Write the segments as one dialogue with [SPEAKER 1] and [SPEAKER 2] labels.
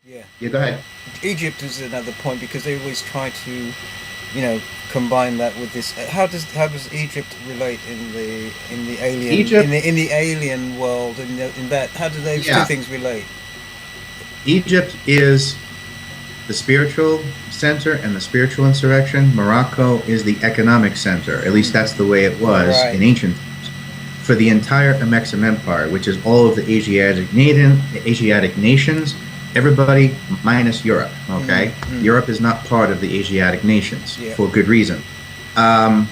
[SPEAKER 1] Yeah.
[SPEAKER 2] Yeah, go ahead.
[SPEAKER 1] Egypt is another point because they always try to, combine that with this. How does Egypt relate
[SPEAKER 2] Egypt,
[SPEAKER 1] in the alien world in that how do those two
[SPEAKER 2] yeah,
[SPEAKER 1] things relate?
[SPEAKER 2] Egypt is the spiritual center and the spiritual insurrection. Morocco is the economic center. At least that's the way it was
[SPEAKER 1] Right.
[SPEAKER 2] in ancient times. For the entire Amexem Empire, which is all of the Asiatic nations, everybody minus Europe. Okay,
[SPEAKER 1] Mm.
[SPEAKER 2] Europe is not part of the Asiatic nations
[SPEAKER 1] Yeah.
[SPEAKER 2] for good reason, um,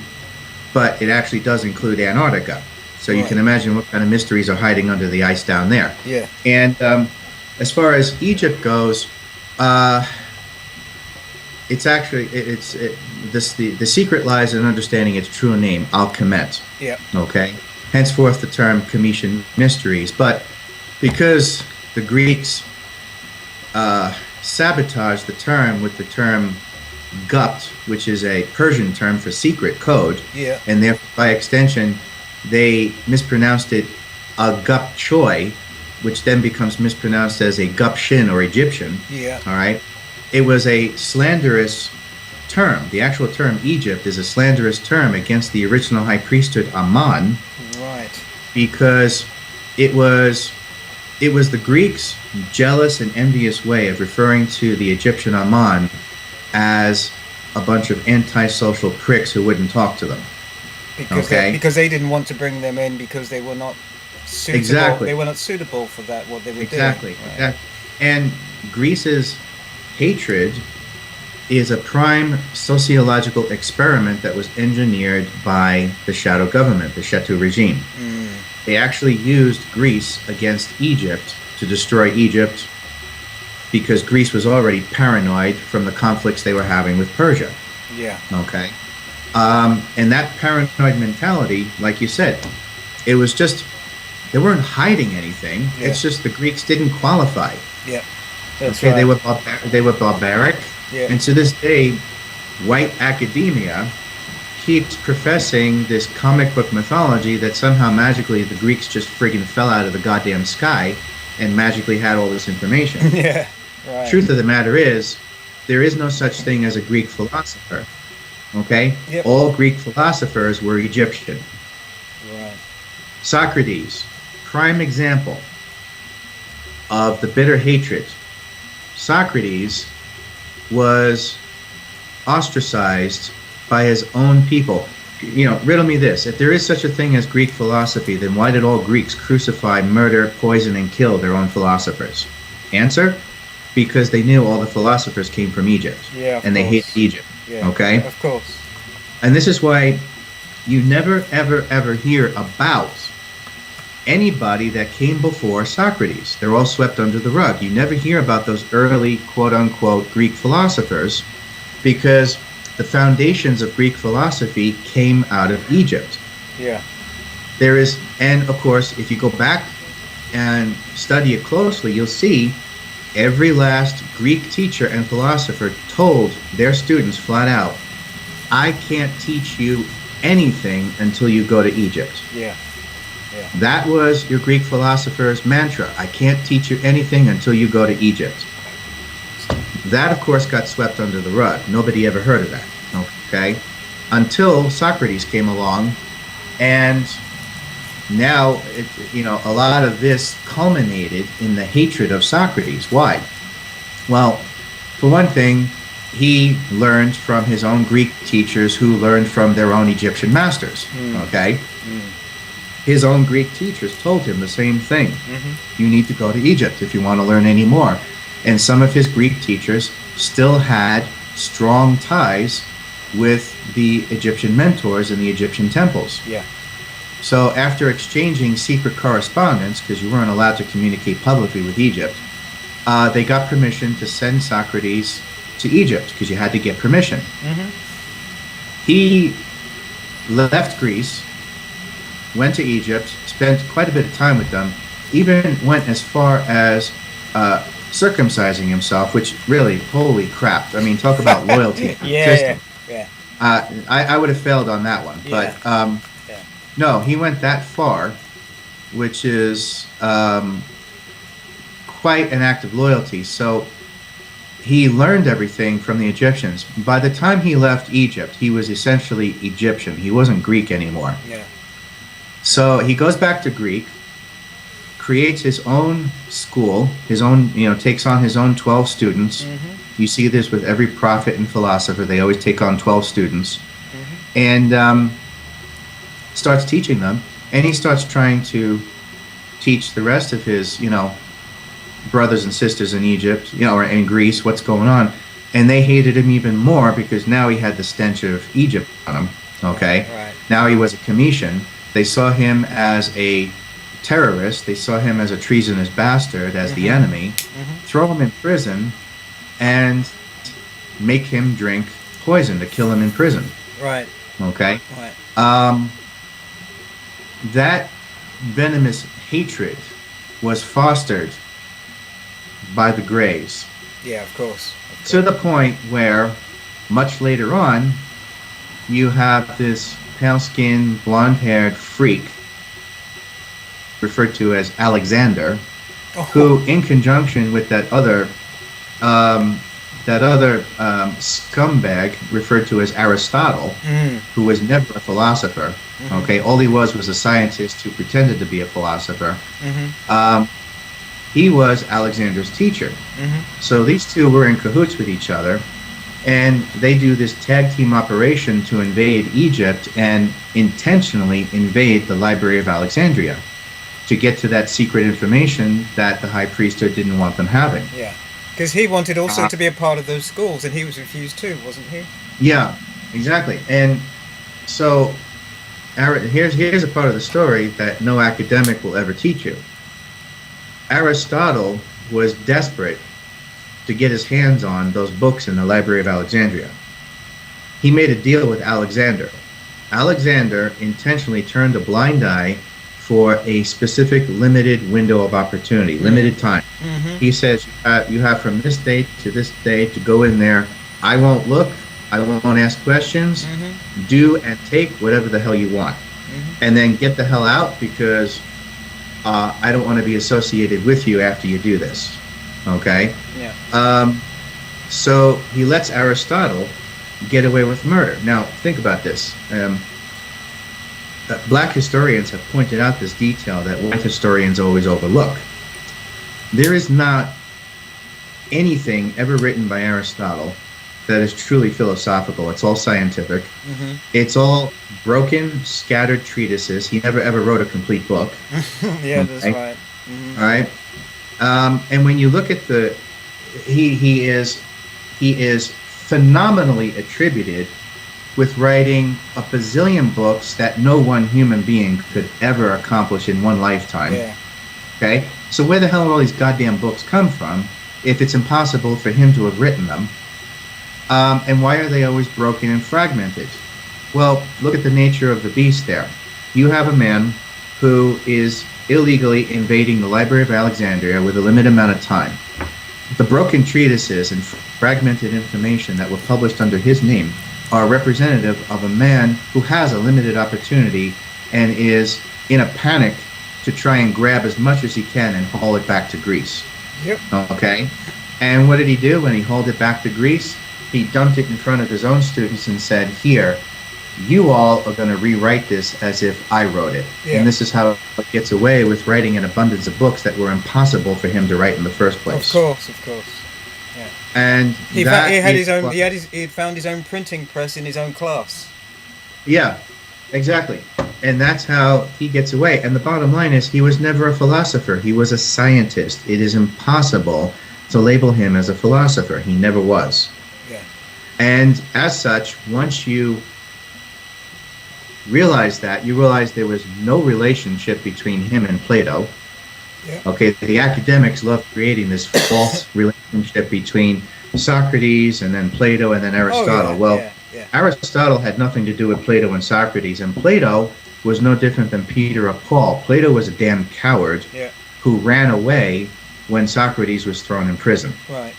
[SPEAKER 2] but it actually does include Antarctica. So you can
[SPEAKER 1] Right.
[SPEAKER 2] imagine what kind of mysteries are hiding under the ice down there.
[SPEAKER 1] Yeah.
[SPEAKER 2] And as far as Egypt goes, uh, it's actually the secret lies in understanding its true name, Al-Kemet.
[SPEAKER 1] Yeah.
[SPEAKER 2] Okay, henceforth the term Cometian mysteries. But because the Greeks sabotaged the term with the term Gupt, which is a Persian term for secret code,
[SPEAKER 1] Yeah.
[SPEAKER 2] and therefore by extension they mispronounced it Gup Choi, which then becomes mispronounced as a Gupshin or Egyptian.
[SPEAKER 1] Yeah.
[SPEAKER 2] All right. It was a slanderous term. The actual term Egypt is a slanderous term against the original high priesthood Amun
[SPEAKER 1] Right.
[SPEAKER 2] because it was the Greeks' jealous and envious way of referring to the Egyptian Amun as a bunch of antisocial pricks who wouldn't talk to them.
[SPEAKER 1] Because they didn't want to bring them in because they were not suitable.
[SPEAKER 2] Exactly.
[SPEAKER 1] They were not suitable for that what they were
[SPEAKER 2] Exactly.
[SPEAKER 1] doing. Right.
[SPEAKER 2] Exactly. And Greece's hatred is a prime sociological experiment that was engineered by the shadow government, the Chetu regime.
[SPEAKER 1] Mm.
[SPEAKER 2] They actually used Greece against Egypt to destroy Egypt because Greece was already paranoid from the conflicts they were having with Persia.
[SPEAKER 1] Yeah.
[SPEAKER 2] Okay. And that paranoid mentality, like you said, it was just, they weren't hiding anything.
[SPEAKER 1] Yeah.
[SPEAKER 2] It's just the Greeks didn't qualify.
[SPEAKER 1] Yeah. That's
[SPEAKER 2] Okay,
[SPEAKER 1] right.
[SPEAKER 2] they were barbaric.
[SPEAKER 1] Yeah.
[SPEAKER 2] And to this day, white academia keeps professing this comic book mythology that somehow magically the Greeks just friggin' fell out of the goddamn sky and magically had all this information.
[SPEAKER 1] Yeah. Right.
[SPEAKER 2] Truth of the matter is, there is no such thing as a Greek philosopher. Okay?
[SPEAKER 1] Yep.
[SPEAKER 2] All Greek philosophers were Egyptian.
[SPEAKER 1] Right.
[SPEAKER 2] Socrates, prime example of the bitter hatred. Socrates was ostracized by his own people. Riddle me this. If there is such a thing as Greek philosophy, then why did all Greeks crucify, murder, poison, and kill their own philosophers? Answer? Because they knew all the philosophers came from Egypt.
[SPEAKER 1] Yeah.
[SPEAKER 2] And they hated Egypt.
[SPEAKER 1] Yeah.
[SPEAKER 2] Okay?
[SPEAKER 1] Of course.
[SPEAKER 2] And this is why you never, ever, ever hear about anybody that came before Socrates. They're all swept under the rug. You never hear about those early quote-unquote Greek philosophers because the foundations of Greek philosophy came out of Egypt.
[SPEAKER 1] Yeah.
[SPEAKER 2] And of course, if you go back and study it closely, you'll see every last Greek teacher and philosopher told their students flat out, I can't teach you anything until you go to Egypt.
[SPEAKER 1] Yeah. Yeah.
[SPEAKER 2] That was your Greek philosopher's mantra. I can't teach you anything until you go to Egypt. That, of course, got swept under the rug. Nobody ever heard of that. Okay? Until Socrates came along, and now, a lot of this culminated in the hatred of Socrates. Why? Well, for one thing, he learned from his own Greek teachers who learned from their own Egyptian masters. Okay? His own Greek teachers told him the same thing.
[SPEAKER 1] Mm-hmm.
[SPEAKER 2] You need to go to Egypt if you want to learn any more. And some of his Greek teachers still had strong ties with the Egyptian mentors in the Egyptian temples.
[SPEAKER 1] Yeah.
[SPEAKER 2] So after exchanging secret correspondence, because you weren't allowed to communicate publicly with Egypt, they got permission to send Socrates to Egypt, because you had to get permission.
[SPEAKER 1] Mm-hmm.
[SPEAKER 2] He left Greece, went to Egypt, spent quite a bit of time with them, even went as far as circumcising himself, which really, holy crap. I mean, talk about loyalty.
[SPEAKER 1] Yeah, yeah,
[SPEAKER 2] I would have failed on that one.
[SPEAKER 1] yeah.
[SPEAKER 2] But
[SPEAKER 1] Yeah.
[SPEAKER 2] no, he went that far, which is quite an act of loyalty. So he learned everything from the Egyptians. By the time he left Egypt, he was essentially Egyptian. He wasn't Greek anymore.
[SPEAKER 1] Yeah.
[SPEAKER 2] So he goes back to Greek, creates his own school, his own, takes on his own 12 students.
[SPEAKER 1] Mm-hmm.
[SPEAKER 2] You see this with every prophet and philosopher. They always take on 12 students.
[SPEAKER 1] Mm-hmm.
[SPEAKER 2] And starts teaching them. And he starts trying to teach the rest of his, brothers and sisters in Egypt, or in Greece, what's going on. And they hated him even more because now he had the stench of Egypt on him. Okay?
[SPEAKER 1] Right.
[SPEAKER 2] Now he was a Cometian. They saw him as a terrorist. They saw him as a treasonous bastard, as the enemy. Throw him in prison and make him drink poison to kill him in prison.
[SPEAKER 1] Right.
[SPEAKER 2] Okay?
[SPEAKER 1] Right.
[SPEAKER 2] That venomous hatred was fostered by the Greys.
[SPEAKER 1] Yeah, of course.
[SPEAKER 2] To the point where, much later on, you have this pale-skinned, blonde-haired freak referred to as Alexander, who, in conjunction with that other scumbag referred to as Aristotle, who was never a philosopher. Okay, all he was a scientist who pretended to be a philosopher. He was Alexander's teacher. So these two were in cahoots with each other, and they do this tag team operation to invade Egypt and intentionally invade the Library of Alexandria to get to that secret information that the high priesthood didn't want them having.
[SPEAKER 1] Yeah, because he wanted also to be a part of those schools, and he was refused too, wasn't he?
[SPEAKER 2] Yeah, exactly. And so here's a part of the story that no academic will ever teach you. Aristotle was desperate to get his hands on those books in the Library of Alexandria. He made a deal with Alexander. Alexander intentionally turned a blind eye for a specific limited window of opportunity, limited time. He says, you have from this day to this day to go in there. I won't look. I won't ask questions. Do and take whatever the hell you want. And then get the hell out because I don't want to be associated with you after you do this. Okay?
[SPEAKER 1] Yeah.
[SPEAKER 2] So he lets Aristotle get away with murder. Now, think about this. Black historians have pointed out this detail that white historians always overlook. There is not anything ever written by Aristotle that is truly philosophical. It's all scientific. It's all broken, scattered treatises. He never ever wrote a complete book.
[SPEAKER 1] Yeah, that's right.
[SPEAKER 2] All right. And when you look at he is phenomenally attributed with writing a bazillion books that no one human being could ever accomplish in one lifetime.
[SPEAKER 1] Yeah.
[SPEAKER 2] Okay? So where the hell do all these goddamn books come from if it's impossible for him to have written them? And why are they always broken and fragmented? Well, look at the nature of the beast there. You have a man who is illegally invading the Library of Alexandria with a limited amount of time. The broken treatises and fragmented information that were published under his name are representative of a man who has a limited opportunity and is in a panic to try and grab as much as he can and haul it back to Greece.
[SPEAKER 1] Yep.
[SPEAKER 2] Okay? And what did he do when he hauled it back to Greece? He dumped it in front of his own students and said, here, you all are going to rewrite this as if I wrote it.
[SPEAKER 1] Yeah.
[SPEAKER 2] And this is how he gets away with writing an abundance of books that were impossible for him to write in the first place.
[SPEAKER 1] Of course. Yeah.
[SPEAKER 2] And
[SPEAKER 1] he had found his own printing press in his own class.
[SPEAKER 2] Yeah, exactly. And that's how he gets away. And the bottom line is he was never a philosopher. He was a scientist. It is impossible to label him as a philosopher. He never was.
[SPEAKER 1] Yeah.
[SPEAKER 2] And as such, once you realize that, you realize there was no relationship between him and Plato.
[SPEAKER 1] Yeah.
[SPEAKER 2] Okay, the academics love creating this false relationship between Socrates and then Plato and then Aristotle.
[SPEAKER 1] Oh, yeah,
[SPEAKER 2] well,
[SPEAKER 1] yeah. Yeah.
[SPEAKER 2] Aristotle had nothing to do with Plato and Socrates, and Plato was no different than Peter or Paul. Plato was a damn coward
[SPEAKER 1] Yeah.
[SPEAKER 2] who ran away when Socrates was thrown in prison.
[SPEAKER 1] Right.